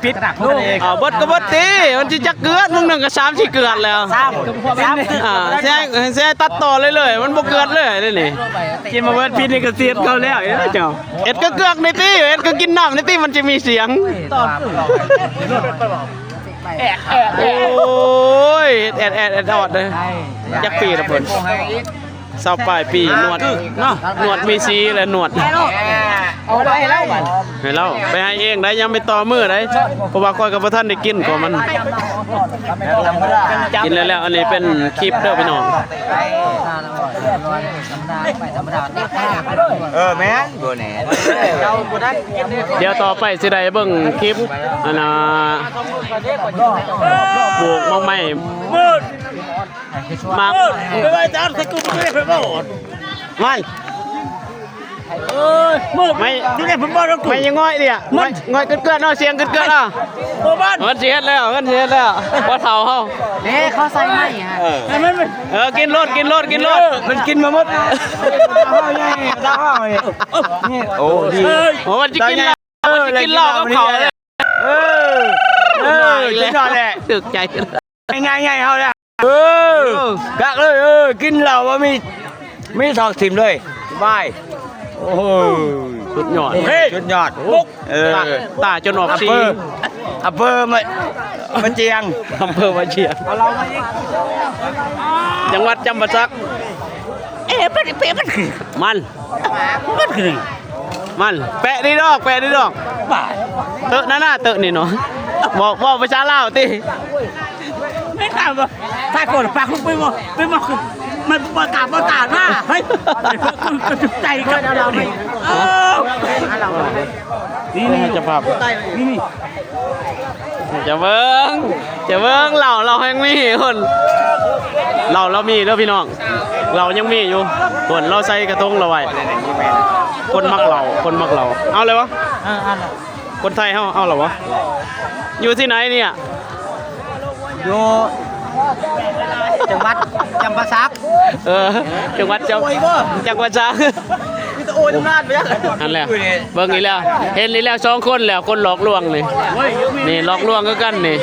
ปิดลูกบดก็บดตีมันจะเกลือมึงหนึ่งกับ3-4เกลือแล้วแซ่ตัดต่อเลยมันบ่เกลือเลยนี่กินมาเบิดพิษนี่ก็เสียดเขาแล้วเจ้าเอ็ดก็เกลือกในตีเอ็ดก็กินน้ำในตีมันจะมีเสียงโอ้ยแอดอดเลยยักปีละเพิ่นเศร้าปลายปีหนวดหนวดมีสีและหนวดเอาไปให้เล่าก่อนให้เล่าไปให้เองได้ยังไม่ต่อมือได้เพราะว่าคอยกับท่านได้กินของมันกินแล้วอันนี้เป็นคลิปเด้อพี่น้องแม่นบ่แน่เดี๋ยวต่อไปสิได้เบิ่งคลิปอันปลูกมะไม้มาไปไว้จานสกุลไปบ่ไม่ไม่ที่นี่ผมบอกแล้วไม่ยังง่อยเดียง่อยเกินเนาะเสียงเกินอ่ะมันเสียแล้วว่าเท่าเฮาเขาใส่ไหมกินรถมันกินมาหมดโอ้ดีมันจะกินเหล้ากับเขาเลยกินหน่อยแหละสึกใจง่ายเฮาเนี่ยกักเลยกินเหล้าว่ามีทอกถิ่มเลยบายโอ้สุดยอดปุ๊กตาจนออกสีอำเภอมันเจียงอำเภอมาเชียงจังหวัดจำปาสักมันแปะดีดอกเตอะหน้าเตอะนี่เนาะบอกภาษาลาวติไม่ข่าวถ้าคนปากลุกไปบ่มันประกาศมาเฮ้ยกระจุกใจกันเรานี่จะภาพนี่จะเบิ้งเราแห่งมีคนเรามีเด้อพี่น้องเรายังมีอยู่ส่วนเราใส่กระทงเราไว้คนมักเราเอาเลยวะคนไทยเอาเหรอวะอยู่ที่ไหนเนี่ยอยู่จังหวัดจำปาสักจังหวัดสักมีตะโอยตำนานไปยังนั่นแหละเบิ่งอีแล้วเห็นอีแล้ว2คนแล้วคนหลอกลวงนี่หลอกลวงก็กันนี่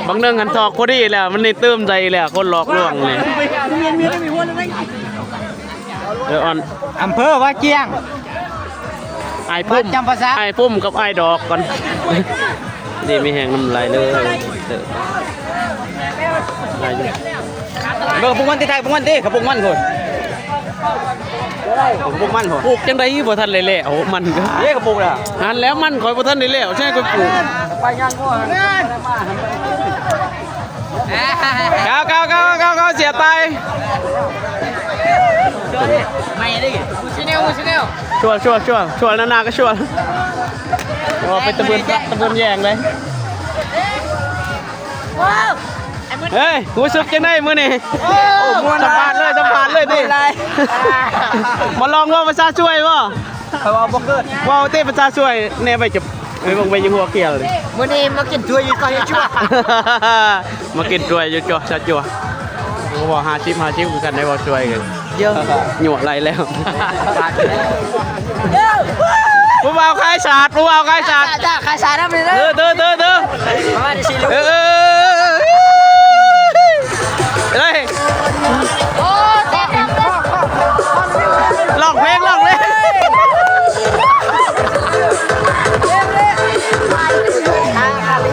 บางเรื่องกันทอกพอดีแล้วมันนี่ตื้มใจแล้วคนหลอกลวงนี่อ่อนอำเภอว่าเจียงไอ้พุ่มจำปาสักไอ้พุ่มกับไอ้ดอกก่อนนี่มีแหงน้ำลายเลยเบิ่งปุกมันที่ไทยปุกมันที่กับปุกมันคนปุกมันคนปลูกจังไดบ่ทันเลยแหละมันก็กับปุกล่ะหันแล้วมันคอยบ่ทันได้แล้วใช่ก็ปลูกไปย่างก็ก้าวเสียตายไม่ดิมูชิเนลชัวนาก็ชัวเป็นตะเบือนแยงเลยเฮ้ยกูสึกจังได้มื้อนี่สัมภาษณ์เลยดิมาลองว่าภาษาช่วยบ่ว่าเต้ภาษาช่วยแน่ไปจับไปยิงหัวเกี่ยวเลยมื้อนี้มากินถ้วยอยู่ก่อนจั่วมากินถ้วยอยู่จั่วกูบอก50คือกันได้บ่ช่วยกันเยอะหยวไหลแล้วผู้บ่าวคายศาสตร์คายศาสตร์นำเลยเด้อมาดิสิลูกเฮ้ยลองเพลงรี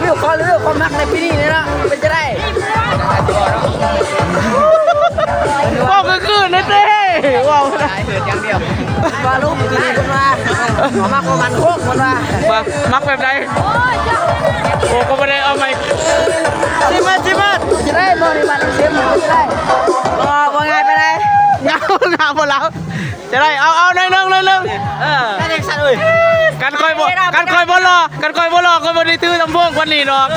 วิวความรักในปีนี้นะเป็นจะได้ว้าวคือนะเต้ว้าวได้เหินอย่างเดียวว่าลูกคือคนว่าเขามักมันพวกคนว่ามักแบบไหนโอ้ก็ไม่ได้เอาไม้ชิมาจะได้บริบาลเสียหมดจะได้ว่าไงไปเลยเงาหมดแล้วจะได้เอาหนึ่งได้เด็กสัตว์เลยกันคอยบอลรอคนบริตื้อตำพวกวันนี้หรอก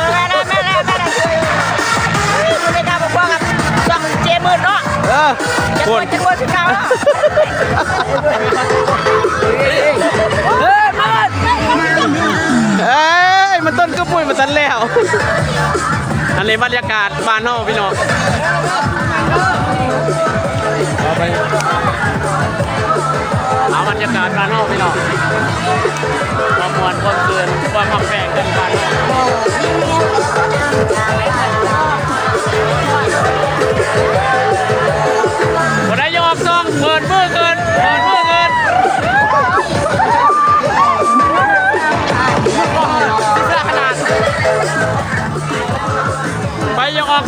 ไม่ได้บอกว่ากับช่องเจมืดเนาะจะกวนสิเก่ามันต้นก็ปุ่ยมันตันแล้วอันนี้บรรยากาศบ้านนอกพี่น้องเอาบรรยากาศบ้านนอกพี่น้องความมวลความเกินความขับแฝงกันบ้าน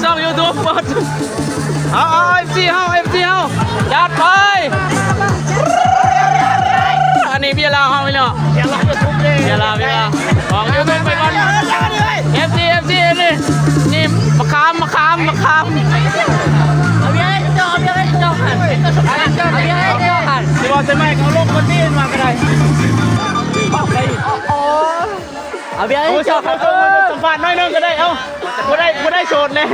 ช่อง YouTube เปิดเอา FC เฮาจัดไปอันนี้พี่ลาวเฮาไปเนาะพี่ลาวของ YouTube ไปก่อน FC นี่มะขาม เอาเบี้ยให้เจ้าหันเป็นตัวสำคัญเอาเบี้ยให้เจ้าหัน สิบอกใช่ไหมเขาลงคนนี้มาก็ได้ เอาเบี้ยให้ โอ้ย เจ้า เขาสัมภาษณ์น้อยนึงก็ได้เอ้าบ่ได้โชดเลย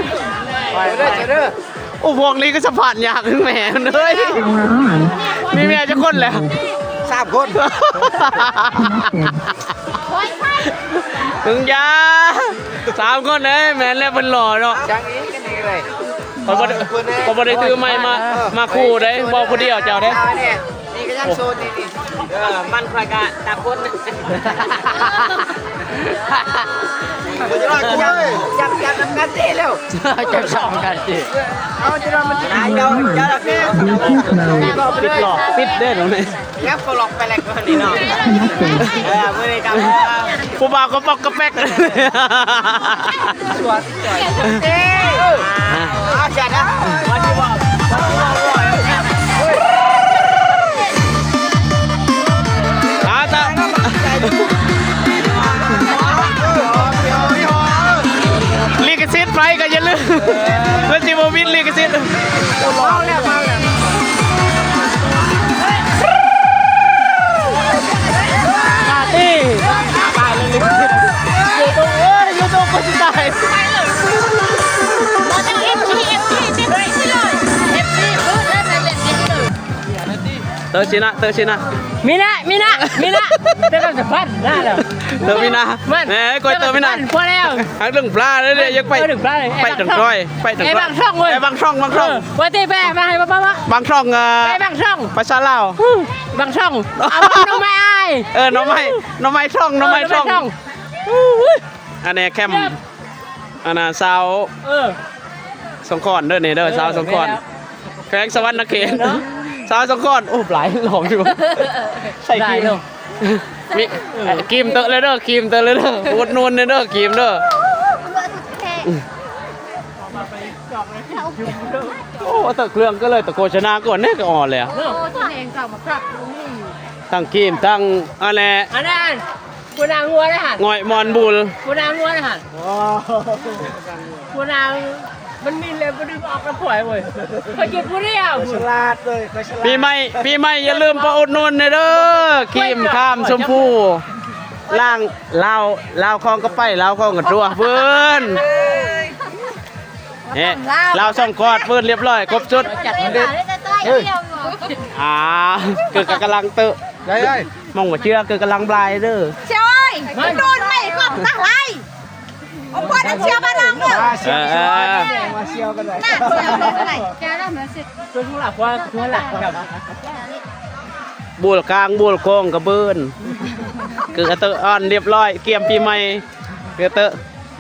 โอ้พวกนี้ก็สัมภาษณ์ยากขึ้นแหม่เลยมีแม่จะคนแล้ว 3 คน ถึงยา3 คนเลยแม่แล้วเป็นหล่อเนาะ จังอีกันนี่เลย พอบ่ได้ซื้อไม้มาคู่ได้บอกผู้เดียวเจ้าได้ เอาเนี่ยนี่ก็ยังโซนนี่มันคอยกะตาคน มันจะรอดกูเลยจับน้ำกันเตะแล้ว จะสองกันสิ เอาจะรอดมันจะได้เจ้าละพี่ ปิดหลอกปิดได้หรือไม่ งับก็หลอกไปแหลกคนนี้เนาะไม่ได้กำ ผู้บ่าวก็ปอกกระแป๊ก สวดเอ้เอาจัดนะมาที่ว่าตาลิขสิทธิ์ไปก็อย่าลืมเพื่อนจิโมวินลิขสิทธิ์ปาร์ตี้ตายเลยลิขสิทธิ์ยูทูบก็จะตายเตอร์ชินะมีนะจะต้องจะพันได้แล้ว เตอร์มินาแหมก้อยเตอร์มินา พอแล้ว หางเรื่องปลาเลยเนี่ยยังไปถึงร้อยไอ้บางช่องบางช่องวันที่แม่มาให้ป้า บางช่องไปบางช่อง ภาษาลาว บางช่องเอาน้องไม้น้องไม้ช่องอันนี้แคมอันน่ะสาวสงขลาเด้อเนี่ยเด้อสาวสงขลาแข้งสวรรค์นครสาวสงขลาโอ้หลายหลอมอยู่ใส่ครีมมีครีมเตอะเลยเด้ออุดนูนเด้อครีมเด้อโอ้ตะเครื่องก็เลยตะโกชนะก่อนเนี่ยก็อ่อนเลยตั้งครีมตั้งอะไรอันนั้นกูนางงัวได้หัน ง่อยมอนบุล กูนางงัวได้หันกูนางมันมีเลยมันดึงออกแล้วปล่อยเว้ยไปกินกูเดียว ฉลาดเลยฉลาด ปีใหม่อย่าลืมไปอุดหนุนเด้อครีมข้ามชมพูล่างลาวคลองก็ไปลาวคลองกับตัวเพื่อนเนี่ยลาวส่องกอดเพื่อนเรียบร้อยครบชุดเกิดกำลังเตอะได้มองว่าเชื่อเกิดกำลังบลายเด้อ ใช่โดนไม่กลับตั้งไรผมพอจะเชียร์บ้านเราเนี่ย มาเชียวกันเลย น่าเชียร์เลยอะไรแกได้เหมือนสิ ช่วยทุกหลักว่าทุกหลักแบบ บูลกลางบูลโค้งกระเบิ้นเกิดเตอะอ่อนเรียบร้อยเกี่ยมปีใหม่เกิดเตอะ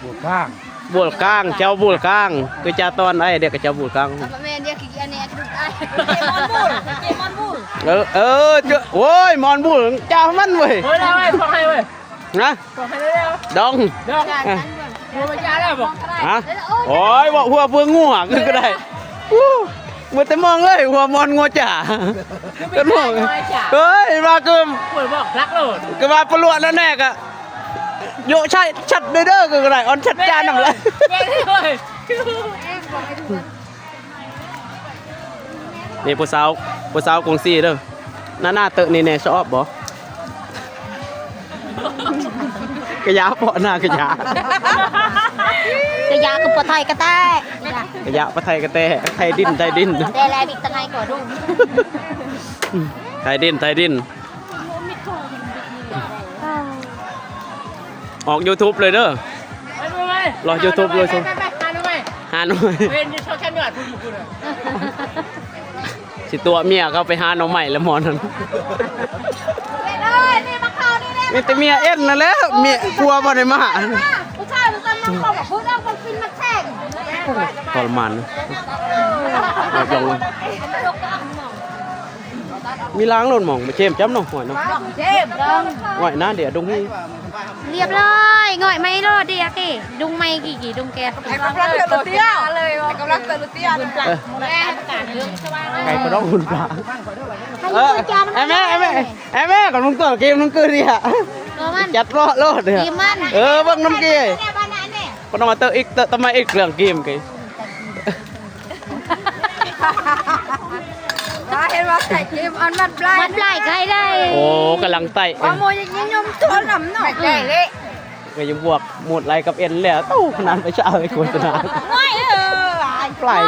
บุกข้าง บูลกลางเจ้าบูลกลางคือเจ้าตอนไอ้เด็กกับเจ้าบูลกลาง แม่เดียกอันนี้คือไอ้เกมอนบูล เจ้าโอ้ยมอนบูลเจ้ามันเว้ย เฮ้ยได้เว้ยฟังให้เว้ย นะ ฟังให้ได้แล้ว ดอง เดี๋ยวกูไปจ้าแล้วบอก ฮะโอ้ยบอกหัวเพื่องูหักก็ได้มันแต่มองเลยหัวมอนงูจ่าก็มองเฮ้ยมาเกิม กูบอกรักโลด ก็มาปลวดแล้วแน่กะโยใช่ชัดเด้อก็ได้ออนชัดจานนำเลย ไม่ได้เว้ย นี่ผู้สาวกงซีเด้อหน้าเตอะนี่แน่ชอบบ่กระยาเปาะหน้ากระยาก ระยากับปะไทยกระแต กระยาปะไทยกระแตไทยดิน แต่แลบิดตะไงก่อนดู ไทยดินออก YouTube เลยเด้อ รอ YouTube เลยสิหาหน่อย เป็นที่ชอบแค่เนื้อทุกคนเลย สิตัวเมียเขาไปหาน้องใหม่แล้วหมอนั่น เลยนี่มาเข้านี่เนี่ย มีแต่เมียเอ็นนั่นแหล้วเมียกลัวบ่ได้มา ผู้ชายมันตอนมันบอกพูดเอาคนฟินมาแข่ง ทรมานนะมีล้างรถหมองมาเชมจ้ำน้องหัวเนาะ เจ็บ ไหวนะเดี๋ยวดงนี้ เรียบร้อย ง่อยไม่รอดดิอะกี่ดุงไม่กี่ดุงแก ไอ้กำลังเตือนตัวเตี้ยเลยไอ้กำลังเตือนตัวเตี้ย แม่ประกาศเรื่องใช่ไหม ไก่ก็ต้องคุณปลาไอ้แม่ก่อนมึงตัวเกมมึงคือดิฮะ ตัวมัน จัดรอดเลย ดีมัน บังน้ำเกย เนี่ยบ้านนั้นเนี่ย ก็ต้องมาเตออีกทำไมอีกเรื่องเกมกี่ เห็นว่าใส่เกมอันมัดปลาย มันปลายใครได้ โอ้กำลังไต่ ว่าโมยยิงยมตัวหนำหน่อยใหญ่เลย ก็ยังบวกหมดไรกับเอ็นแล้วตู้ขนาดไปเช้าไปโฆษณา ง่อย ปล่อย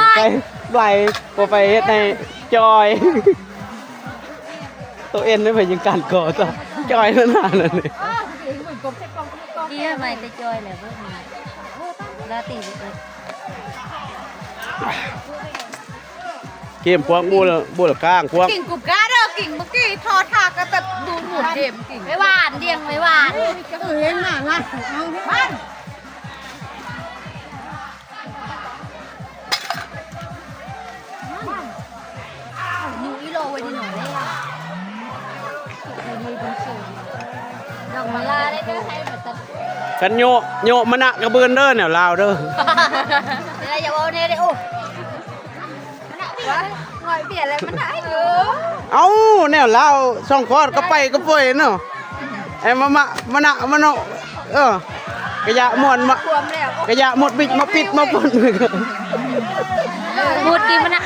ไปเฮ็ดในจอยตัวเอ็นไม่เป็นยังการก่อต่อจอยนั่นน่ะเลย ดีทำไมจะจอยเลยพวกนี้แล้วตีเลย เกมพวกบูละก้างพวก กิ่งกุบกาเด้อกิ่งเมื่อกี้ทอทาก็แบบดูหมุนเดมกิ่ง ไม่หวานเดียงไม่หวาน เห็นหน้างัดบ้าน อยู่อีโลไว้ดีหน่อยเลยดอกมะลาได้ด้วยให้แบบตัด กันโยมนะกระเบือนเด้อเนี่ยลาวเด้อ เดี๋ยวอย่าบอกเนี่ยเดี๋ยวโอ้หน่อยเปลี่ยนอะไรมันได้อยู่ เอ้าแนวลาวช่องคอดก็ไปก็ป่วยเนาะไอ้มะนะกระยะมวนมากระยะหมดบิดมาปิดมาปน พูดดีมันนะ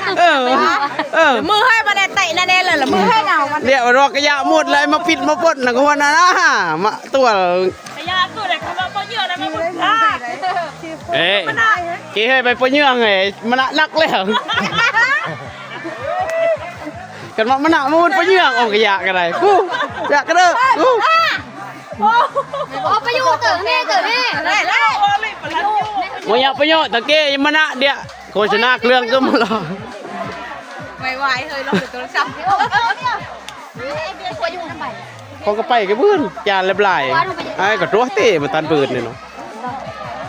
มือให้มาแตะแน่เลยหรอมือให้เงามัน เรียกว่ารอกระยะหมดเลยมาปิดมาปนนะก็ว่านะมาตัว เอ้ยกี่ให้ไปปะเยื่อไงมันนักแล้วกันว่ามันหนักมันปะเยื่อออกกระยะกันไรกูอยากกันเด้อกู โอ้ไปอยู่เต๋อนี่ได้แล้ว มันอยากปะเยื่อตะเกียมันนะเดี๋ยวโฆษณาเครื่องก็มาหรอ ไม่ไหวเฮ้ยเราเป็นตัวซ้ำ ควรอยู่น้ำใบ เขาก็ไปกับเพื่อนจานเล็บลายไอ้ก็ตัวเตะมาตันปืนเนี่ยเนาะ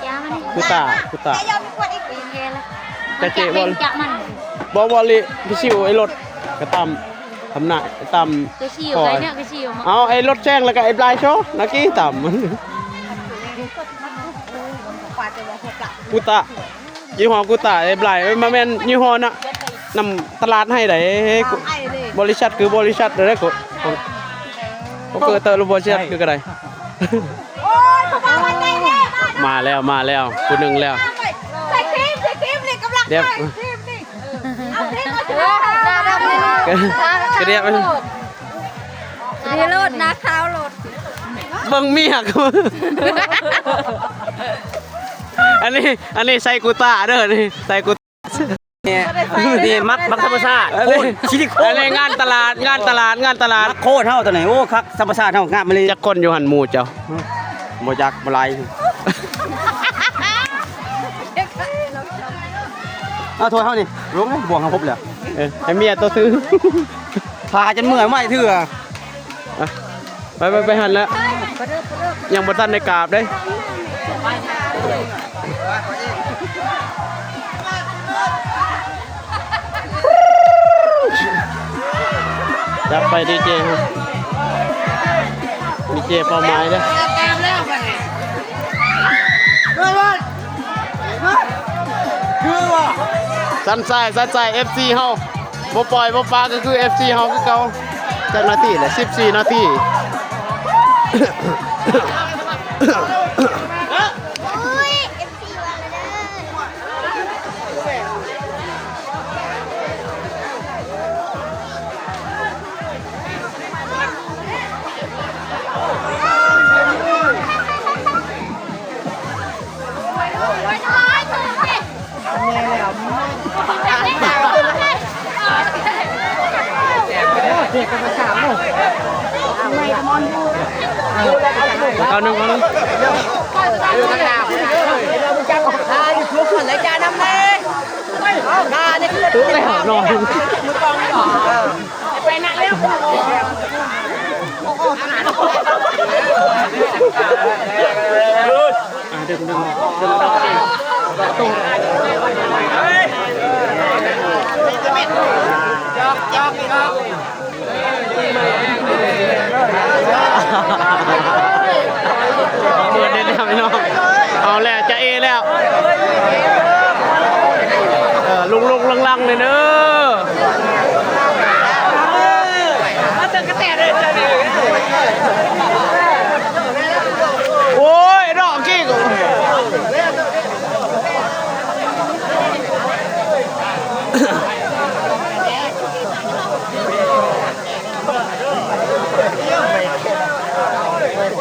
ยามัน กูตา ยอมกดอีกปีเกแล้ว จะเจ๊บอล จับมัน บอลเลยพี่ชิวไอ้รถกระตำทำหนักกระตำ กระชิวไงเนี่ยกระชิว เอาไอ้รถแจ้งแล้วก็ไอ้ปลายโชว์นักกี้ต่ำกูตายี่ห้อกูตาไอ้ปลายมาแม่นยี่ห้อน่ะนำตลาดให้ได้บริษัทคือบริษัทเลยกูก็เกิดเตอร์บริษัทคือกระไร โอ้ยพวกเราวันใจแน่ มาแล้วกูหนึ่งแล้ว ใส่ครีมนี่กำลัง เดี๋ยว เอาครีมมาเถอะหน้าดำเลย กระเดียบ ดีโลดนะเท้าโลด เบิ่งเมียกูอันนี้ใส่กูตาเด้อนี่ใส่กูนี่มักธรรมชาติโคตรชิลิโคนอะไรงานตลาดโคตรเท่าตัวไหนโอ้คักธรรมชาติเท่างามมาเลยจักคนอยู่หันหมู่เจ้าบ่จักบ่ลายเอาโทรเท่านี่ลงบ่วงเขาพบแล้วให้เมียตัวซื้อพาจนเมื่อยไม่เถื่อไปหันแล้วยังบ่ทันในกราบเด้จับไปดีเจเป้าหมายเด้อสันใส่ FC เฮาบ่ปล่อยบ่ปลาก็คือ FC เฮาคือเก่าจักนาทีแหละ14นาที อุ้ยเอฟซีวันเลยเอาหนึ่ง อยู่ตั้งนานลูกคนเลยจานำเลยหน้าเนี่ยคือ ตู้เลยหานอน มือกองก่อนไปหนักเร็วดึงเหมือน แล้วพี่น้องเอาแล้วจะเอแล้วลุงลังๆเลยเด้อโอ้ยดอกกี้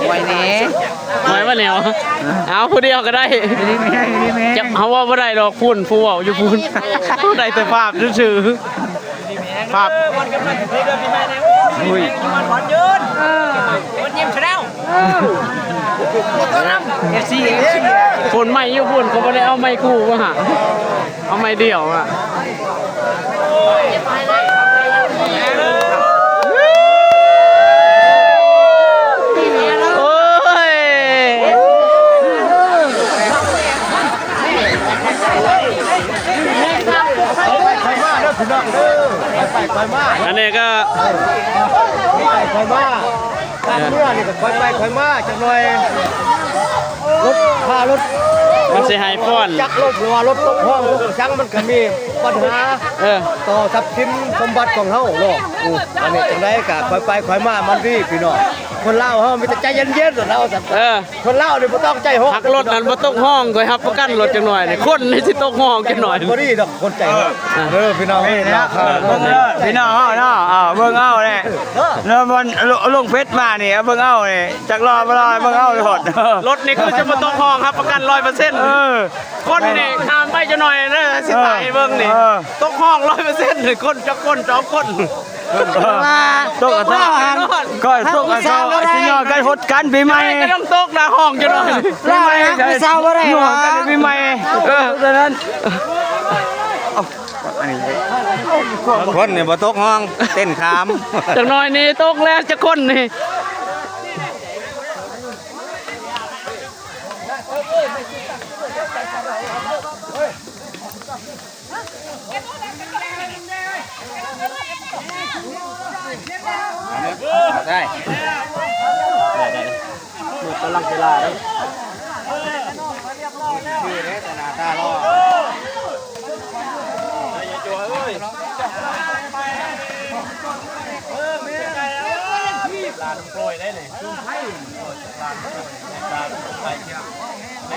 ไว้นี้ ไม่มาแนวเอาผู้เดียวก็ได้จะเอาว่าบ่ได้ดอกพุ่นผู้เว้าอยู่พุ่นได้แต่ภาพซื่อๆภาพอุ้ย วันยิ้มชาแนลFC คนใหม่อยู่พุ่นเขาบ่ได้เอาไม้คู่มาหาเอาไม้เดียวอ่ะโอ้ยอันนี้ก็ คอยมาเมื่อนี่ก็คอยไปคอยมาจังหน่อยรถพารถ มันสิให้ฟ้อน จักรรถหรือว่ารถตกห้องรถช่างมันก็มีปัญหา ต่อทรัพย์สินสมบัติของเฮาเนาะอันนี้จังได๋ก็คอยไปคอยมามันดีพี่น้องคนลาวเฮามีแต่ใจเย็นๆเราซั่นคนลาวนี่บ่ต้องใจฮ้อน หักรถนั้นบ่ตกห้องก็ครับประกันรถจังหน่อยนี่คนนี่สิตกห้องจังหน่อย บ่ดีดอกคนใจฮ้อนพี่น้องนี่นะ พี่น้องเนาะเบิ่งเอาเนี่ยเนาะมันลงเพชรมานี่เบิ่งเอาเนี่ยจักรอบ่รอเบิ่งเอาเลยหด รถนี่คือจะบ่ตกห้องครับประกัน 100%คนนี่ข้ามไปจังหน่อยเด้อสิตายเบิ่งนี่ตกห้อง 100% นี่คนจักคน2คน ตกกระทะก็ตกกระทะสิยอกันหดกันปีใหม่ ก็ต้องตกหน้าห้องจังหน่อย ปีใหม่ไม่เศร้าบ่ได้วะปีใหม่ดังนั้นคนเนี่ยบ่ตกห้องเต้นขาม จังหน่อยนี่ตกแล้วจักคนนี่ได้หมดกำลังเวลาแล้วชื่อเนี่ยแต่หน้าตารอลานโปรยได้เลยลานไปเที่ยวไ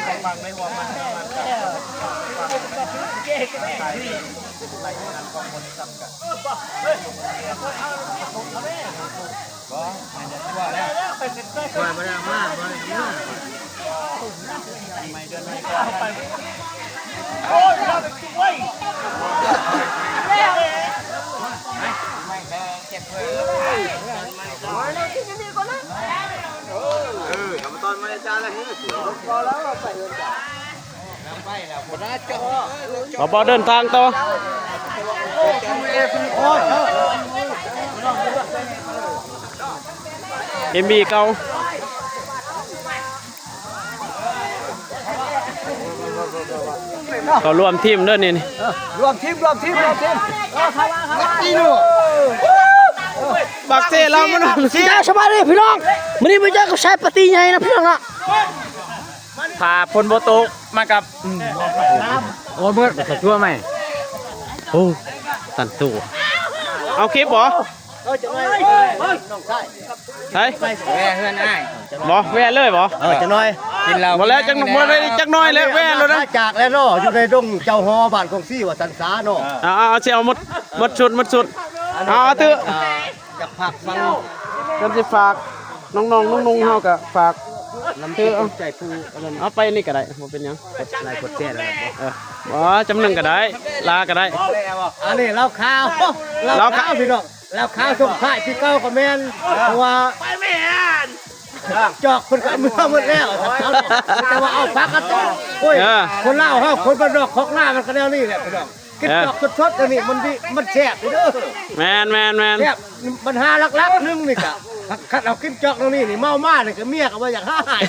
ม่ฟังไม่หัวมันบ่เดินทางต่อเอ็มบีเก่าเขารวมทีมเด้อนี่ รวมทีมเข้ามา บักเซ่เรามัน สีดาสบายดีพี่น้องมื้อนี้มาเจอกับชายปฏิใหญ่นะพี่น้องนะ พาพลโบโตมากับ โอ้เมื่อจะช่วยไหม โอ้ตันตัวเอาคลิปบ่ใช่ แม่เพื่อนอ้าย บ่แว่เลยบ่ จะน้อย กินเรา บ่แล้วจังบ่ได้จักน้อยแล้วแว่แล้วนะ จากแล้วเนาะอยู่ในดงเจ้าฮอบ้านของซี่ว่าสันสาเนาะ เอาสิเอาหมดชุดเอาเถอะ จะผักฟัง จำสิฝากน้องๆนุ่งๆเฮาก็ฝาก น้ำเชื่อใจผู้อันนั้น เอาไปนี่ก็ได้บ่เป็นหยัง ลายกดแก้แล้ว บ่จำหนึ่งก็ได้ลาก็ได้ อันนี้เราข้าวเราข้าวพี่น้องเราข้าวส่งท้ายพี่เก้ากับแม่นเพราะว่าจอกคนก็เมื่อหมดแล้วแต่ว่าเอาพักกันต่อโอ้ยคนเล่าเฮาคนบ้านนอกของหน้ามันก็แนวนี้แหละพี่น้องกินจอกสดๆอันนี้มันแซ่บเด้อ แม่น แซ่บปัญหาลักๆนึงนี่ก็คัดเอากินจอกตรงนี้นี่เมามานี่ก็เมียก็ว่าอยากหาย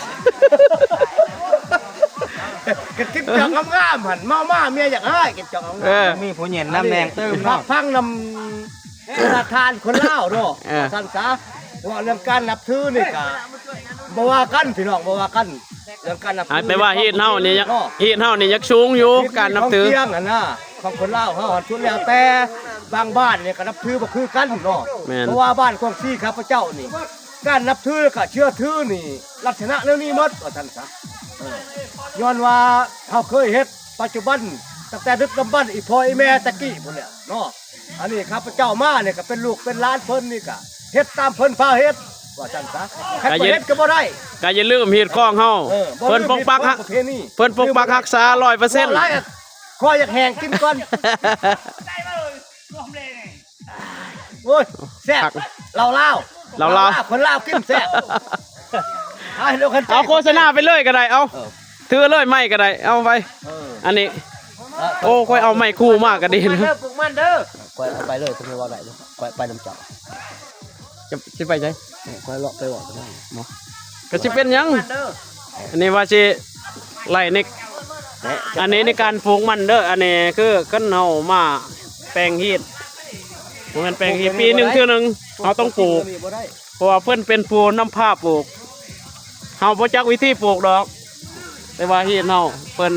กินจอกงามๆหั่นเมามาเมียอยากหายกินจอกงามๆ มีผู้เห็นน้ำแดงเติม พั เนาะ กพังนำธนาคารคนเล่าเนาะท่านซะว่าเรื่องการนับถือนี่ก็ บ่ว่ากันพี่น้องบ่ว่ากันเรื่องการนับถือ ไปว่าฮีดเฮานี่ยักสูงอยู่การนับถือ เที่ยงอ่ะนะของคนลาวเฮาชุดแล้วแต่บางบ้านเนี่ยก็นับถือบ่คือกันเนาะ แม่น เพราะว่าบ้านของซี่ข้าพเจ้านี่การนับถือกับเชื่อถือนี่ลักษณะแนวนี้หมดว่าท่านซะย้อนว่าเฮาเคยเฮ็ดปัจจุบันตั้งแต่ดึกดำบรรพ์อีพ่ออีแม่ตะกี้พุ่นแหละเนาะอันนี้ข้าพเจ้ามาเนี่ยก็เป็นลูกเป็นหลานเพิ่นนี่ก็เฮ็ดตามเพิ่นพาเฮ็ดว่าท่านซะใครบ่เฮ็ดก็บ่ได้ ก็อย่าลืมฮีดข้องเฮาเพิ่นปกปักรักษา 100% คอยอยากแหงกินก่อนโอ้ยแซ่บเราคนลาวกินแซ่บเอาโฆษณาไปเลยก็ได้เอาถือเลยไม่ก็ได้เอาไปอันนี้โอ้ค่อยเอาไม้คู่มากก็ดีนะ ปลูกมันเด้อ ไปเลยจะไม่ว่าไหนเลยไปน้ำจับ จะสิไปไส คอยเลาะไปว่ากันได้ ก็สิเป็นหยังอันนี้ว่าสิไล่ในอันนี้ในการปลูกมันเด้ออันนี้คือกันเฮามาแปลงฮีดมันแปลงฮีดปีหนึงเทื่อนึงเฮาต้องปลูกเพราะว่าเพิ่นเป็นผู้นำพาปลูกเฮาบ่จักวิธีปลูกดอกแต่ว่าฮีดเฮาเพิ่น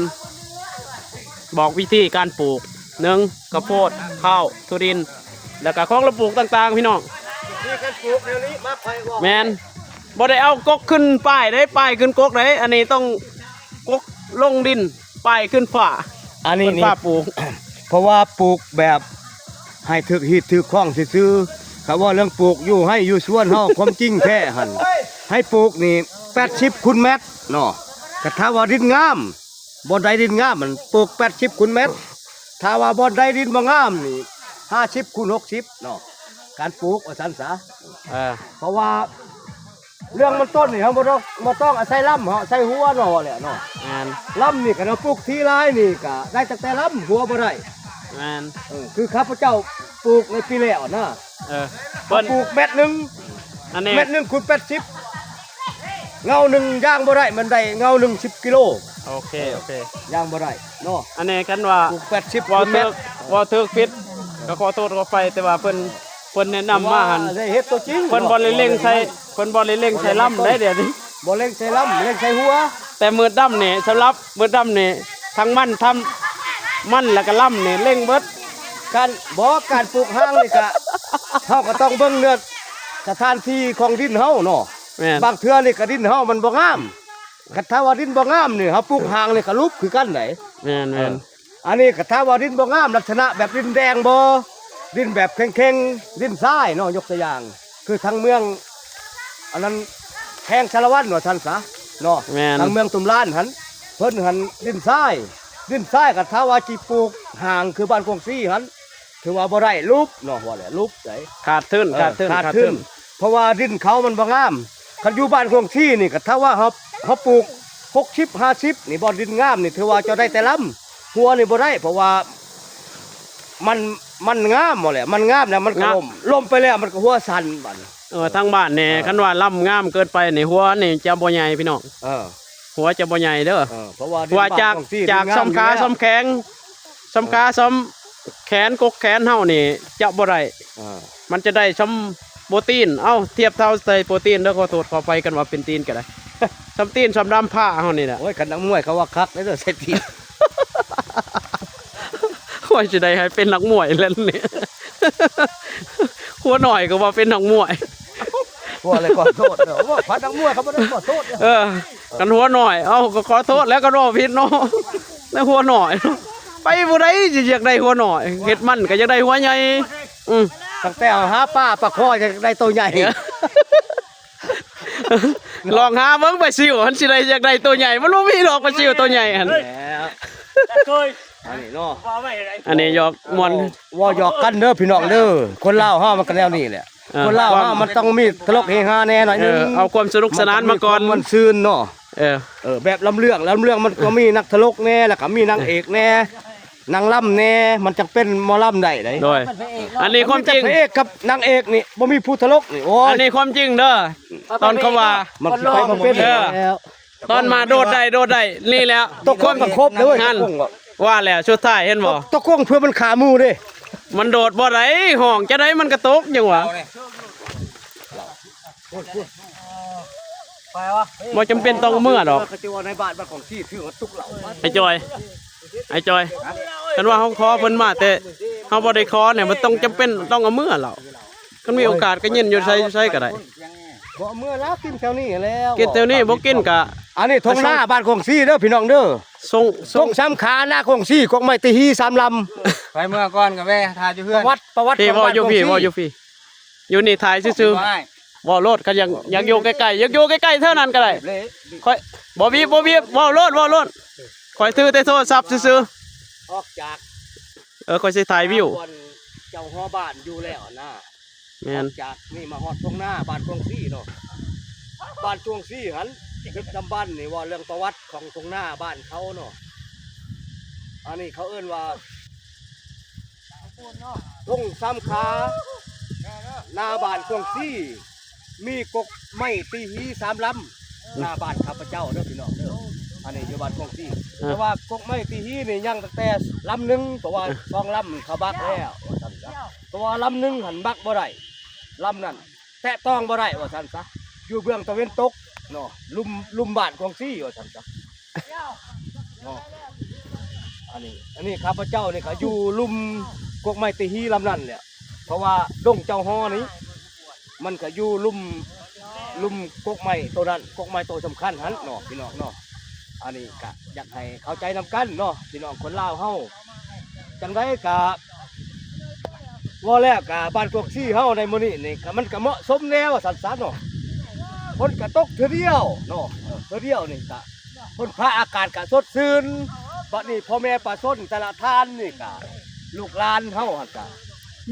บอกวิธีการปลูก1ข้าวโพดข้าวทุรินทร์แล้วก็ของระปลูกต่างๆพี่น้อง นี่กันปลูกแนวนี้มาคอยว่า แมนบ่ได้เอากกขึ้นป้ายได้ป้ายขึ้นกกได้อันนี้ต้องกกลงดินป้ายขึ้นฝ้า อันนี้ ฝ้าปลูก เพราะว่าปลูกแบบให้ถึกหิดถึกข้องซื่อๆเขาว่าเรื่องปลูกอยู่ให้อยู่สวนเฮาความจริงแท้หั่นให้ปลูกนี่80คูณเมตรเนาะก็ถ้าว่าดินงามบ่ได้ดินงามมันปลูก80คูณเมตรถ้าว่าบ่ได้ดินบ่งามนี่50คูณ60เนาะการปลูกว่าซั่นซะเพราะว่าเรื่องมันต้นนี่เฮาบ่ต้องอาศัยลำเฮาอาศัยหัวเนาะแหละเนาะ แมน ลำนี่ก็เราปลูกทีไรนี่ก็ได้ตั้งแต่ลำหัวบ่ได้ แมน คือข้าพเจ้าปลูกในปีแล้วนะ เพิ่น ปลูกเม็ดหนึ่ง อันนี้ เม็ดหนึ่งคูณ80เงาหนึ่งย่างบ่ได้มันได้เงาหนึ่ง10 กิโล โอเคย่างบ่ได้เนาะ อันนี้กันว่า ปลูก80 วอ คูณ เท เม็ อ ด ร์วอเทอร์ฟิตก็ขอโทษขอไปแต่ว่าเพิ่นแนะนำมาหัน ได้เฮ็ดตัวจริง เพิ่นบ่ได้เล็งใส่เพิ่นบ่ได้เล็งใส่ลำได้เดี๋ยวนี้ บ่เล่งใส่ลำเล่งใส่หัว แต่มือดำนี่สำหรับมือดำนี่ทั้งมันทำมันแล้วก็ลำนี่เล็งเบิด การการปลูกห้างนี่ก็เฮาก็ต้องเบิ่งเนื้อสถานที่ของดินเฮาเนาะ แม่น บางเทื่อนี่ก็ดินเฮามันบ่งามถ้าว่าดินบ่งามนี่เฮาปลูกห้างนี่ก็ลุบคือกันไหน แม่น อันนี้ก็ถ้าว่าดินบ่งามลักษณะแบบดินแดงบ่ดินแบบแข็งๆดินทรายเนาะยกตัวอย่าง คือทางเมืองอันนั้นแข้งชาละวันว่าท่านซะเนาะ แม่น ทางเมืองตุมล้านหันเพิ่นหันดินทรายก็ถ้าว่าสิปลูกห่างคือบ้านกงซี่หันถือว่าบ่ได้รูปเนาะว่าแหละรูปได ขาดทุน เพราะว่าดินเขามันบ่งามคันอยู่บ้านกงซี่นี่ก็ถ้าว่าเฮาปลูก60 50นี่บ่ดินงามนี่ถือว่าจะได้แต่ลำหัวนี่บ่ได้เพราะว่ามันงามบ่แหละมันงามแล้วมันก็ล่มไปแล้วมันก็หัวสั่นบัด ทางบ้านนี่คันว่าลำงามเกินไปนี่หัวนี่จะบ่ใหญ่พี่น้อง หัวจะบ่ใหญ่เด้อ เพราะว่า หัวจากซ้ำขาซ้ำแข้งซ้ำขาซ้ำแขนกกแขนเฮานี่จะบ่ได้มันจะได้ซ้ำโปรตีนเอ้าเทียบเท่าใส่โปรตีนเด้อขอโทษขอไปกันว่าเป็นตีนก็ได้ ซ้ำตีนซ้ำดำผ้าเฮานี่แหละ โอ้ยคันนักมวยเขาว่าคักเด้อเศรษฐี ว่าจะได้ให้เป็นนักมวยแล้วนี่ หัวหน่อยก็ว่าเป็นนักมวย ว่าอะไรขอโทษเด้อว่าพันนักมวยเขาบ่ได้ขอโทษเด้อ กันหัวหน่อยเอ้าก็ขอโทษแล้วก็รอผิดเนาะแล้วหัวหน่อยไปบ่ได้สิอยากได้หัวหน่อยเฮ็ดมันก็อยากได้หัวใหญ่ตั้งแต่หาป้าปลาคอจะได้ตัวใหญ่ ลองหาเบิ่งไปซิวมันสิได้อยากได้ตัวใหญ่มันบ่มีดอกไปซิวตัวใหญ่หั่น เคย อันนี้เนาะ ว่าไม่อะไร อันนี้หยอกมวน ว่าหยอกกันเด้อพี่น้องเด้อคนลาวเฮามันก็แนวนี้แหละคนลาวเฮามันต้องมีตลกเฮฮาแน่หน่อยนึง เอาความสนุกสนานมาก่อน มันซื่นเนาะ เออ แบบลำเรื่องมันก็มีนักตลกแน่แล้วก็มีนางเอกแน่นางล่ำแน่มันจังเป็นหมอล่ำได้ได โดยอันนี้ความจริง พระเอกกับนางเอกนี่บ่มีผู้ตลกนี่โอ้ย อันนี้ความจริงเด้อตอนเขาว่า มันไปบ่เป็นแล้ว ตอนมาโดดได้นี่แล้ว ตกคนก็ครบเด้อ นั่นว่าแล้วชุดท้ายเห็นบ่ ตกคงเพื่อมันขาหมู่เด้ มันโดดบ่ได้ห้องจะได้มันกระตกจังหวะ ไปวะ บ่จำเป็นต้องเอามื่อดอก เขาจะว่าในบ้านของที่ถือว่าตุกเหล่า ไอ้จอยคันว่าเขาขอเพิ่นมาแต่เขาบ่ได้ขอเนี่ยมันต้องจำเป็นต้องเอามื่อเราคันมีโอกาสก็ยินอยู่ใช้ก็ได้ บ่เมื่อแล้วกินแถวนี้แล้ว กินแถวนี้บ่กินก็ อันนี้ทงหน้าบ้านของซี่เด้อพี่น้องเด้อ ส่ง ทงซ้ำขาหน้าของซี่กองไม้ตีฮี3ลำ ไปเมื่อก่อนกับแม่ทาอยู่เพื่อน ประวัติ พี่ ของ บ่ บ้าน อยู่ ของ พี่ ซี่ บ่อยู่พี่อยู่นี่ถ่ายซื่อๆบ่โลดก็ยังอยู่ใกล้ๆอยากอยู่ใกล้ๆเท่านั้นก็ได้ค่อยบ่บีบบ่โลดค่อยถือแต่โทรศัพท์ซื่อ ออกจาก ๆค่อยสิถ่ายวิว เจ้าฮอบ้านอยู่แล้วนะ แม่น จากนี่มาฮอดทงหน้าบ้านทงซี่เนาะบ้านทงซี่หันคึกจำบ้านนี่ว่าเรื่องประวัติของทงหน้าบ้านเขาเนาะอันนี้เขาเอิ้นว่าทงซ้ำขาหน้าบ้านทงซี่มีกกไม้ตีฮี3ลำหน้าบ้านข้าพเจ้าเด้อพี่น้องเด้ออันนี้อยู่บ้านทงซี่แต่ว่ากกไม้ตีฮีนี่ยังตั้งแต่ลำหนึงเพราะว่า2ลำเขาบักแล้วว่าซั่นซะเพราะว่าลำหนึงหันบักบ่ได้ลำนั้นแตะต้องบ่ได้ว่าซั่นซะอยู่เบื้องตะเวนตกเนาะลุมบ้านของซี่ว่าซั่นซะเนาะอันนี้ข้าพเจ้านี่ก็อยู่ลุมกกไม้ตีฮีลำนั้นแหละเพราะว่าดงเจ้าฮ้อนี้มันก็อยู่ลุมกกไม้ตัวนั้นกกไม้ตัวสำคัญหันเนาะพี่น้องเนาะอันนี้ก็อยากให้เข้าใจนำกันเนาะพี่น้องคนลาวเฮาจังไดก็ว่าแล้วก็บ้านกกซี่เฮาในมื้อนี้นี่ก็มันก็เหมาะสมแล้วสั่นๆเนาะฝนก็ตกเทื่อเดียวเนาะเทื่อเดียวนี่ก็ฝนพระอากาศก็สดชื่นบัดนี้พ่อแม่ปลาส้นแต่ละท่านนี่ก็ลูกหลานเฮาหั่นก็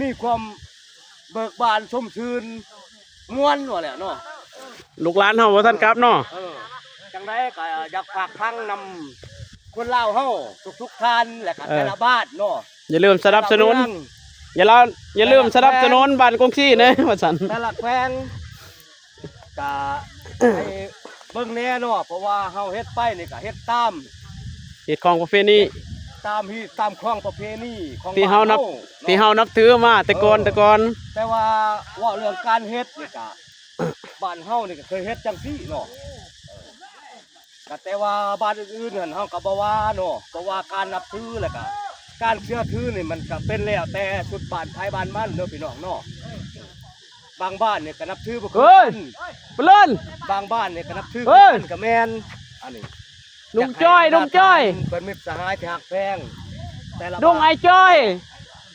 มีความเบิกบานชุ่มชื่นม่วนว่าแล้วเนาะ ลูกหลานเฮาบ่ทันกลับเนาะ จังได้ก็อยากฝากทางนำคนลาวเฮาทุกท่านและก็แต่ละบ้านเนาะ อย่าลืมสนับสนุนอย่าลืมสนับสนุนบ้านกงซี่เด้ว่าซั่น แต่ละแขวงก็ให้เบิ่งแน่เนาะเพราะว่าเฮาเฮ็ดไปนี่ก็เฮ็ดตาม เฮ็ดของประเพณี ตามคล้องประเพณีของ ที่เฮานับ บ้ ที่เฮานับถือมาแต่ก่อน แต่ว่าเรื่องการเฮ็ดนี่ก็บ้านเฮานี่ก็เคยเฮ็ดจังซี่เนาะก็แต่ว่าบ้านอื่นๆนั่นเฮาก็บ่ว่าเนาะเพราะว่าการนับถือแล้วก็การเชื่อถือนี่มันก็เป็นแล้วแต่สุดบ้านไผบ้านมันเด้อพี่น้องเนาะบางบ้านเนี่ยก็นับถือบ่คือกัน ไปเล่น บางบ้านเนี่ยก็นับถือ เฮ้ย กันก็แม่นอันนี้ ลุงจ้อยเป็นมิตรสหายที่หักแพงแต่ละ ลุงไอ้จ้อย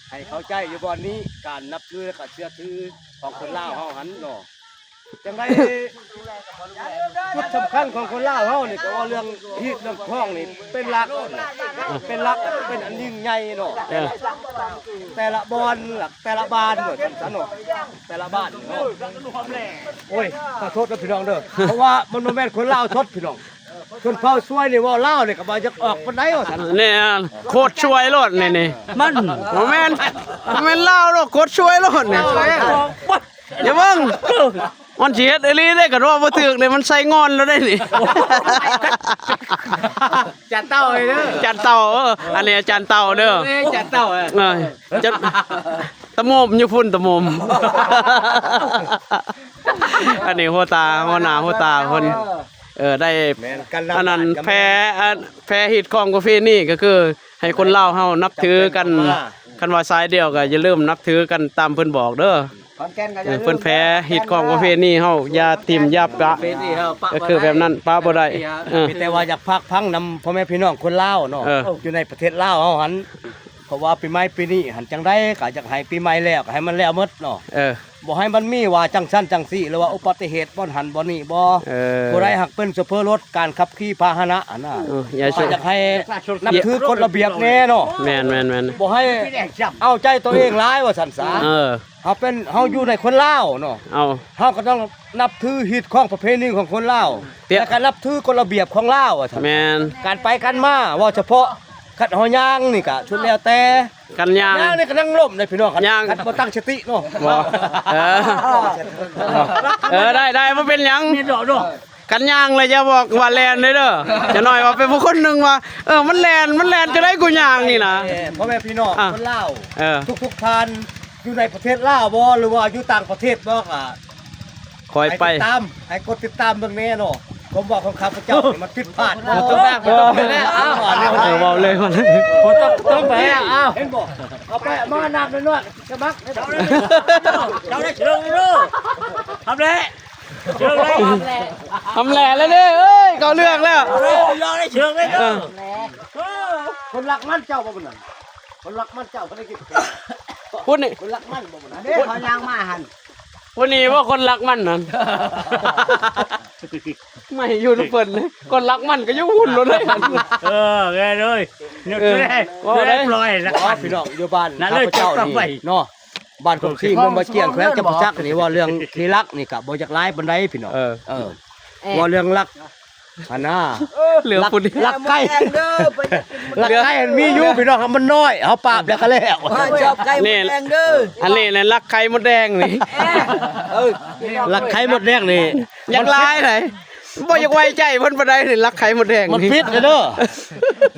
ให้เข้าใจอยู่บ่อนนี้การนับถือและก็เชื่อถือของคนลาวเฮาหันเนาะจังไดจุดสำคัญของคนลาวเฮานี่ก็ว่าเรื่องฮีดเรื่องคล้องนี่เป็นหลักเป็นอันยิ่งใหญ่เนาะ แต่ละบอนหลักแต่ละบ้านเนาะจังซั่นเนาะแต่ละบ้านเนาะโอ้ยขอโทษนะพี่น้องเด้อเพราะว่ามันบ่แม่นคนลาวทดพี่น้องคนเฝ้าช่วยนี่ว่าลาวนี่ก็บ่อยากออกปานใดว่าซั่น เนี่ยโคตรช่วยรถนี่ มัน บ่แม่นลาวหรอกโคตรช่วยรถนี่อย่าเบิ่งมันสิเฮ็ดอีหลีได้ก็รอบ่ถึกเลยมันใส่งอนแล้วได้นี่ จัดเต้าให้เด้อ จันเต่าอันนี้จันเต่าเด้อ จัดเต้า จะตะมมอยู่พุ่นตะมม อันนี้หัวตาหัวหน้าหัวตาเพิ่นได้ แม่นกัน อันนั้นแพ้ฮิตของกาแฟนี่ก็คือให้คนลาวเฮานับถือกันคันว่าสายเดียวก็อย่าลืมนับถือกันตามเพิ่นบอกเด้อ ขอนแก่นก็ เพิ่นแพ้ฮิตของกาแฟนี่เฮาอย่าทิ่มอย่าปะก็คือแบบนั้นปะบ่ได้มีแต่ว่าอยากพังนำพ่อแม่พี่น้องคนลาวเนาะอยู่ในประเทศลาวเฮาหันเพราะว่าปีใหม่ปีนี้หันจังได๋ก็อยากให้ปีใหม่แล้วก็ให้มันแล้วหมดเนาะบ่ให้มันมีว่าจังซั่นจังซี่หรือว่าอุบัติเหตุบ่หันบ่นี่บ่ผู้ใดหักเป็นโชเฟอร์รถการขับขี่พาหนะอันน่ะ อย่า อยากให้นับถือกฎระเบียบแน่เนาะ แม่น บ่ให้เอาใจตัวเองหลายว่าซั่นซะ เฮาอยู่ในคนลาวเนาะ เอา เฮาก็ต้องนับถือฮีตของประเพณีของคนลาวและการนับถือกฎระเบียบของลาวว่าซั่น แม่น การไปกันมาว่าเฉพาะคัดหอยางนี่ก็ชุดแล้วแต่ กันยาง ยางนี่ก็นั่งล่มเลยพี่น้อง ย่าง คัดบ่ตั้งสติเนาะ บ่ได้บ่เป็นหยัง มีดอกดอก กันย่างเลยอย่าบอกว่าแลนเด้อจะหน่อยว่าเป็นผู้คนหนึงว่ามันแลนจะได้กูย่างนี่นะ พ่อแม่พี่น้องคนลาว ทุกท่านอยู่ในประเทศลาวบ่หรือว่าอยู่ต่างประเทศบ่ก็ คอยไป ให้ติดตามให้กดติดตามเบิ่งแน่เนาะผมบอกของข้าพเจ้านี่มันผิดพลาด ต้องแบกต้องไปแล้วอ้าว เว้าเลยว่าเลย ต้องไปแล้วอ้าว เห็นบ่เอาไปมานับนวดจะบัก เราได้เชิงเลยทำเลยเชิงเลย ทำแหล่แล้วเด้เอ้ยเขาเรื่องแล้ว เราได้เชิงเลย เออ คนรักมันเจ้าบ่บ่นั่นคนรักมันเจ้าเพิ่นได้กิน พูดนี่ คนรักมันบ่บ่นั่นเด้เขายางมาหั่น วันนี้ว่าคนรักมันนั่นไม่อยู่ทุกคนเลยคนรักมันก็อยุ่งหุ่นเลย ไงเลยเนี่ยได้ปล่อยนะ อ๋อพี่น้องอยู่บ้าน นั่น ข้า เลย พเจ้า จับไป นี่เนาะบ้านของที่เมืองบ่เจียงแขวงจำปาสักนี่ว่าเรื่องที่รักนี่ก็บ่จักหลายปานใดพี่น้องว่าเรื่องรักอันน่ะ เหลือคนเดียว รักไก่รักไก่มันมีอยู่พี่น้องมันน้อยเฮาปราบแล้วก็แล้ว ชอบไก่หมดแดงเด้อ อันนี้เนี่ยรักไข่มดแดงนี่ รักไข่หมดแดงนี่ อยากลายไหนบ่อยากไว้ใจเพิ่นบ่ได้นี่รักไข่มดแดง มัน นี่ พิษเด้อ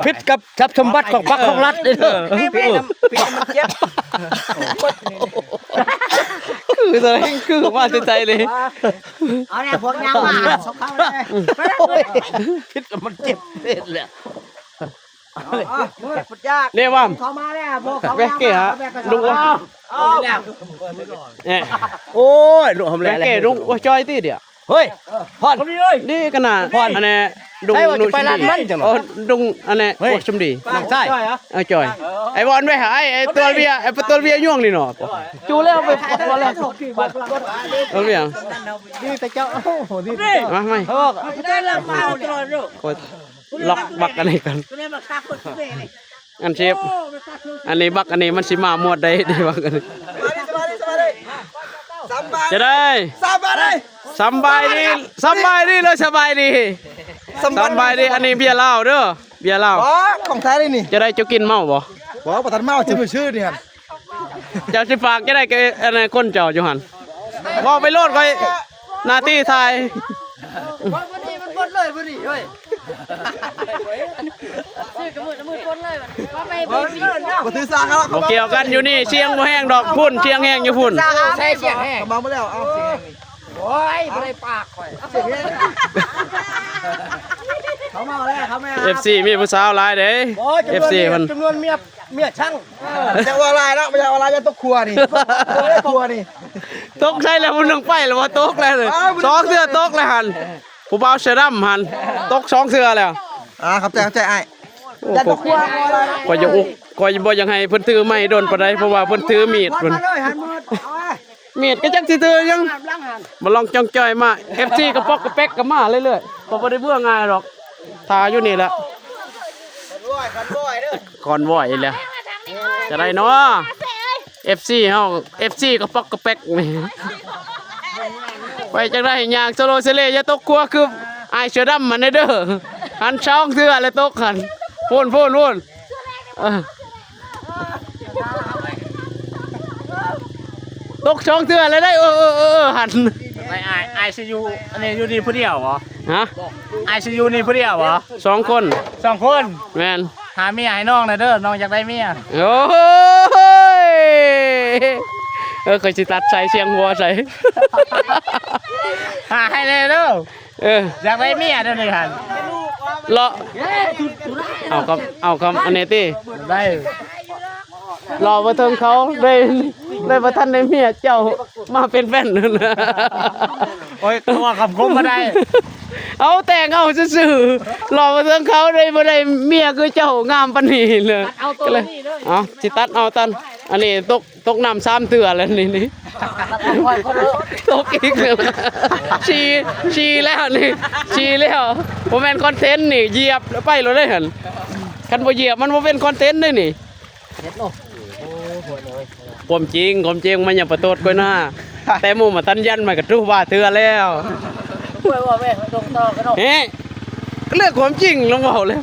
พิษกับทรัพย์สมบัติของพรรคของรัฐเด้อ ปีมันเจ็บ คืออะไรคือว่าใจเลย เอาเนี่ยพวกยางมาสงเขาเลย พิษกับมันเจ็บเด็ดแหละ พุทธยาก เรียกว่า เขามาแล้วพวกเขา แบกเก๋ฮะลุงว่า เอาแล้ว เอ๊ะ โอ้ยลูกทำ แบ แล้ กเก๋ลุงว่าจอยติเดียว เฮ้ยพอด นี่ขนาดอันนี้ดุง ให้ว่าจะไปร้านมันจังหรอ ดุงอันนี้ เฮ้ย พวกชุมดี นั่งใต้ จอยไอ้บอลไปหาไอ้ตัวเบียไอ้ตัวเบียย่วงนี่เนาะจูแล้วไปบอลแล้วตัวเบีย นี่แต่เจ้าโอ้โหนี่ มาไม่ เขาบอก ได้ละเมาตลอดเลย ล็อกบักอันนี้กัน ก็เลยมาฆ่าคนทุกเวเลย อันเชฟอันนี้บักอันนี้มันสิมาหมวดได้บักอันนี้จะได้สบายดีสบายดีเลยสบายดีสบายดีอันนี้เบียร์เหล้าเด้อเบียร์เหล้า อ๋อของแท้เลยนี่ จะได้จะกินเมาบ่ บอกประธานเมาชื่อชื่อนี่ครับ เจ้าสิฝากจะได้กับอันนี้คนเจ้าอยู่หั่นว่าไปโลดก็หน้าที่ทาย วันนี้มันหมดเลยวันนี้เฮ้ย ซื้อกระมือคนเลยก็ไป ก็ถือซาครับ บ่เกี่ยวกันอยู่นี่เชียงบ่แห้งดอกพุ่นเชียงแห้งอยู่พุ่น ใช่เสียงแห้งมาแล้วเอาเสียงแห้งโอ้ยไม่ได้ปากข่อยเสียงแห้งเขามาแล้วเขาไม่ FC มีผู้สาวหลายเด้ FC มัน จำนวนเมียช่าง จะว่าอะไรแล้วไม่ใช่ว่าอะไรจะตกครัวนี่ครัวนี่ ตกใช่แล้วมันต้องไปแล้วว่าตกแล้วเลยสองเทื่อตกแล้วหันผู้บ่าวเสือดำหันตกสองเทื่อแล้ว ครับใจไอ้ จะตกก็จะอุกก็จะบ่อยังให้เพิ่นถือไม้โดนปานใดเพราะว่าเพิ่นถือมีดเพิ่น เลยหันมือเอาไว้ มีดก็จักสิถือยังมาลองจ้องจ้อยมา FC กระปอกกระเป๊กก็มาเรื่อยๆบ่ได้เบื่อง่ายหรอกทาอยู่นี่แหละก่อนบ่อยแล้วจะได้เนาะ FC เฮา FC กระปอกกระเป๊กนี่ไปจังได้ยางโซโลเซเลอย่าตกกลัวคือไอายเสือดำมันเด้อหันช่องเทื่อแล้วตกหันพูนตกช่องเทื่อเลยได้หัน ไอซียูอันนี้อยู่นี่ผู้เดียวเหรอ ฮะ ไอซียูนี่ผู้เดียวเหรอ 2 คน 2 คน แมน หาเมียให้น้องหน่อยเด้อน้องอยากได้เมีย โอ้ยเคยสิตัดใส่เสียงหัวใส่ หาให้เลยเด้อ อยากได้เมียเด้อนี่หัน เลาะเอาคำอันนี้ติ ได้ รอมาเทิงเขาเลยมาท่านในเมียเจ้ามาเป็นแฟนนั่นนะ โอ้ยตัวคำคมมาได้ เอาแต่งเอาซื่อๆรอมาเทิงเขาเลยบ่ได้เมียคือเจ้างามปานนี้เลยก็เลยเอาสิตัดเอาตันอันนี้ตกน้ำ3เทื่อแล้วนี่ตกอีกแล้วชีแล้วนี่ชีแล้วบ่แม่นคอนเทนต์นี่เหยียบแล้วไปแล้วได้หั่นคันบ่เหยียบมันบ่เป็นคอนเทนต์เด้นี่ความจริงมันอย่าประโตดก้อยหน้าแต่หมู่มาตันยันมากับทุกว่าเทื่อแล้ว ป่วยว่าแม่ตรงต่อกันเนาะ เฮ้เรื่องความจริงลงเว้าเลย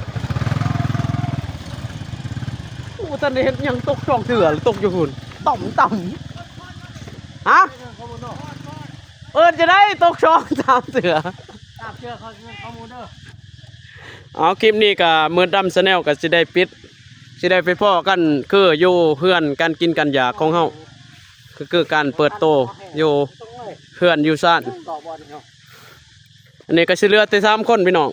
โอ้ตันได้เฮ็ดหยังตก2เทื่อตกอยู่หุ่นต่ำฮะจะได้ตก2-3เทื่อ ตามเชื่อเขามูเด้อ เอาคลิปนี้ก็มือดำแนลก็สิได้ปิดสิได้ไปพ่อกันคืออยู่เพื่อนการกินกันอยากของเฮาคือการเปิดโตอยู่ เพื่อนอยู่ซ่านอันนี้ก็สิเหลือแต่3คนพี่น้อง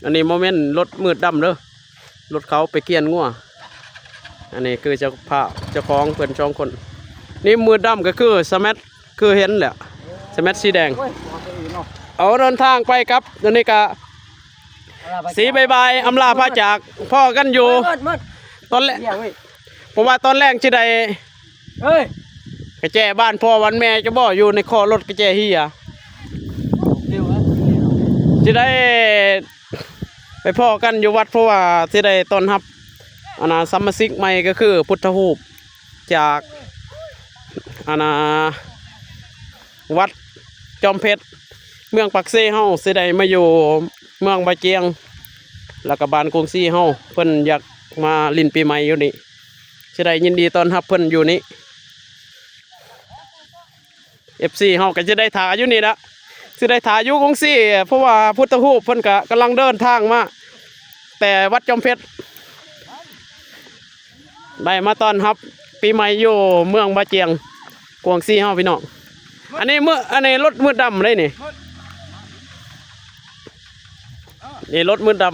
อันนี้โมเมนต์รถมืดดำเด้อรถเขาไปเกียนงัวอันนี้คือเจ้าของเพื่อน2คนนี่มืดดำก็คือสแมัทคือเห็นแหละสแมัทสีแดงเอาเดินทางไปครับตอนนี้ก็สีบายอำลาพาจากพ่อกันอยู่ตอนแรกเพราะว่าตอนแรกจะได้กระแจบ้านพ่อวันแม่จะบ่อยู่ในคอรถกระแจเฮียจะได้ไปพ่อกันอยู่วัดเพราะว่าจะได้ต้อนรับสมาชิกใหม่ก็คือพุทธรูปจากวัดจอมเพชรเมืองปักเซ่เฮาสิได้มาอยู่เมืองบาเจียงแล้วก็บ้านกรุงศรีเฮาเพิ่นอยากมาลินปีใหม่อยู่นี่สิได้ยินดีต้อนรับเพิ่นอยู่นี่ FC เฮาก็จะได้ถ่ายอยู่นี่ละสิได้ถ่ายอยู่กรุงศรีเพราะว่าพุทธรูปเพิ่นก็กำลังเดินทางมาแต่วัดจอมเพชรได้มาต้อนรับปีใหม่อยู่เมืองบาเจียงกวางซีเฮาพี่น้องอันนี้รถมืดดำเลยนี่รถมืดดำ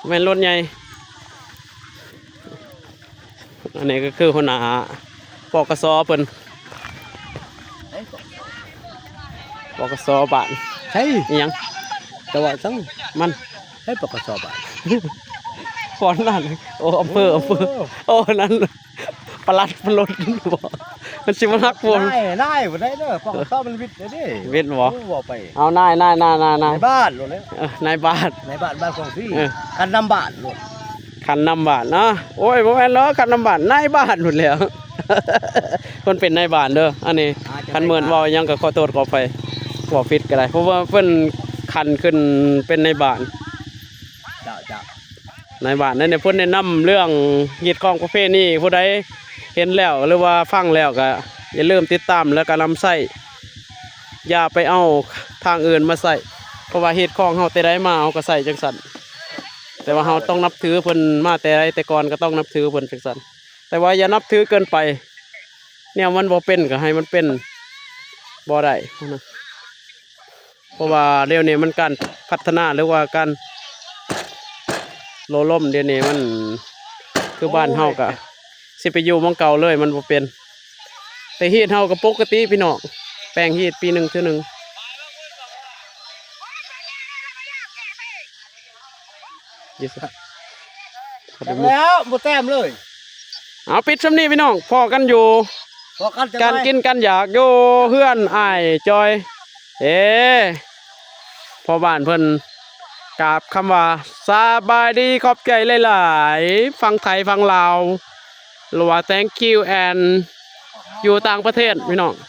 แม่นรถใหญ่อันนี้ก็คือหัวหน้าปกสเพิ่นปกสบ้าน ใช่ อิหยัง แต่ว่าทั้ง มัน ให้ปกสบ ก่อนนั่นโอ้อำเภอโอ้นั่นปลัดพลดบ่มันสิมานักบวล ได้บ่ได้เด้อปกสมันวิทย์เด้ เว้นบ่ บ่ไป เอานาย ในบ้านโลดแล้ว นายบ้าน ในบ้านของพี่ เออ กันนำบ้านโลด คันนำบ้านเนาะโอ้ยบ่แม่นล้อคันนำบ้านนายบ้านหมดแล้ว เพิ่นเป็นนายบ้านเด้ออันนี้คันเหมือนเว้าหยังก็ขอโทษขออภัยบ่ผิดก็ได้เพราะว่าเพิ่นคันขึ้นเป็นนายบ้าน จ้า นายบ้านนั่นเนี่ยเพิ่นแนะนำเรื่องฮีดของประเภทนี้ผู้ใดเห็นแล้วหรือว่าฟังแล้วก็อย่าลืมติดตามแล้วก็นำใส่อย่าไปเอาทางอื่นมาใส่เพราะว่าฮีดของเฮาแต่ใดมาเฮาก็ใส่จังซั่นแต่ว่าเฮาต้องนับถือเพิ่นมาแต่ใดแต่ก่อนก็ต้องนับถือเพิ่นจังซั่นแต่ว่าอย่านับถือเกินไปเนี่ยมันบ่เป็นก็ให้มันเป็นบ่ได้นะเพราะว่าเดี๋ยวนี้มันการพัฒนาหรือว่าการโลล่มเดี๋ยวนี้มันคือบ้านเฮาก็สิไปอยู่หม้องเก่าเลยมันบ่เป็นแต่ฮีดเฮาก็ปกติพี่น้องแปลงฮีดปีหนึ่งเทื่อหนึ่งยี่สิบ แล้วบ่แต้มเลย เอาปิดซำนี้พี่น้องพอกันอยู่ พอกันจะ การกินกันอยากอยู่เฮือนอ้ายจอยพอบ้านเพิ่นกราบคำว่าสบายดีขอบใจหลายๆฟังไทยฟังลาวหรือว่า thank you and อยู่ต่างประเทศพี่น้อง